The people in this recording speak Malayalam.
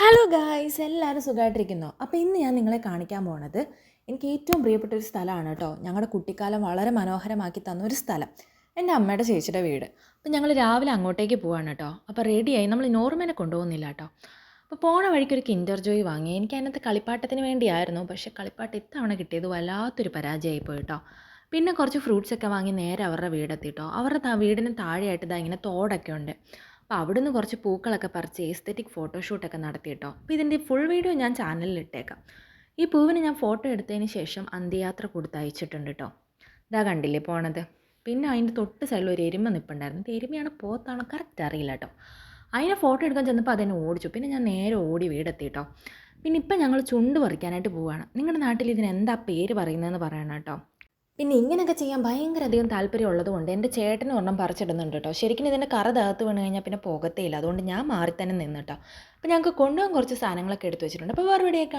ഹലോ ഗായ്സ്, എല്ലാവരും സുഖമായിട്ടിരിക്കുന്നോ? അപ്പോൾ ഇന്ന് ഞാൻ നിങ്ങളെ കാണിക്കാൻ പോണത് എനിക്ക് ഏറ്റവും പ്രിയപ്പെട്ട ഒരു സ്ഥലമാണ് കേട്ടോ. ഞങ്ങളുടെ കുട്ടിക്കാലം വളരെ മനോഹരമാക്കി തന്ന ഒരു സ്ഥലം, എൻ്റെ അമ്മയുടെ ചേച്ചിയുടെ വീട്. അപ്പോൾ ഞങ്ങൾ രാവിലെ അങ്ങോട്ടേക്ക് പോവാണ് കേട്ടോ. അപ്പോൾ റെഡിയായി, നമ്മൾ നോർമനെ കൊണ്ടുപോകുന്നില്ല കേട്ടോ. അപ്പോൾ പോണ വഴിക്ക് ഒരു കിൻഡർ ജോയ് വാങ്ങി. എനിക്ക് അതിനകത്ത് കളിപ്പാട്ടത്തിന് വേണ്ടിയായിരുന്നു, പക്ഷേ കളിപ്പാട്ടം ഇത്തവണ കിട്ടിയത് വല്ലാത്തൊരു പരാജയമായി പോയി കേട്ടോ. പിന്നെ കുറച്ച് ഫ്രൂട്ട്സൊക്കെ വാങ്ങി നേരെ അവരുടെ വീടെത്തി കേട്ടോ. അവരുടെ വീടിന് താഴെയായിട്ട് ഇതാ ഇങ്ങനെ തോടൊക്കെ ഉണ്ട്. അപ്പോൾ അവിടുന്ന് കുറച്ച് പൂക്കളൊക്കെ പറിച്ച് എസ്തെറ്റിക് ഫോട്ടോഷൂട്ടൊക്കെ നടത്തി കേട്ടോ. അപ്പോൾ ഇതിൻ്റെ ഫുൾ വീഡിയോ ഞാൻ ചാനലിൽ ഇട്ടേക്കാം. ഈ പൂവിന് ഞാൻ ഫോട്ടോ എടുത്തതിന് ശേഷം അന്ത്യയാത്ര കൊടുത്തയച്ചിട്ടുണ്ട് കേട്ടോ. ഇതാ കണ്ടില്ലേ പോണത്. പിന്നെ അതിൻ്റെ തൊട്ട് സൈഡിൽ ഒരു എരുമ നിൽപ്പുണ്ടായിരുന്നു. ഇത് എരുമയാണോ പോത്താണോ കറക്റ്റ് അറിയില്ല കേട്ടോ. അതിനെ ഫോട്ടോ എടുക്കാൻ ചെന്നപ്പോൾ അതെന്നെ ഓടിച്ചു. പിന്നെ ഞാൻ നേരെ ഓടി വീടെത്തി കേട്ടോ. പിന്നെ ഇപ്പം ഞങ്ങൾ ചുണ്ട് പറിക്കാനായിട്ട് പോവുകയാണ്. നിങ്ങളുടെ നാട്ടിൽ ഇതിന് എന്താ പേര് പറയുന്നതെന്ന് പറയണം കേട്ടോ. പിന്നെ ഇങ്ങനെയൊക്കെ ചെയ്യാൻ ഭയങ്കര അധികം താല്പര്യം ഉള്ളതുകൊണ്ട് എൻ്റെ ചേട്ടന് ഒരെണ്ണം പറിച്ചിടുന്നുണ്ട് കേട്ടോ. ശരിക്കും ഇതിൻ്റെ കറ തകർത്ത് വീണ് കഴിഞ്ഞാൽ പിന്നെ പോകത്തേ ഇല്ല. അതുകൊണ്ട് ഞാൻ മാറി തന്നെ നിന്ന് കേട്ടോ. അപ്പോൾ ഞങ്ങൾക്ക് കൊണ്ടുപോകാൻ കുറച്ച് സാധനങ്ങളൊക്കെ എടുത്ത് വെച്ചിട്ടുണ്ട്. അപ്പോൾ വേറെ എവിടെയൊക്കെ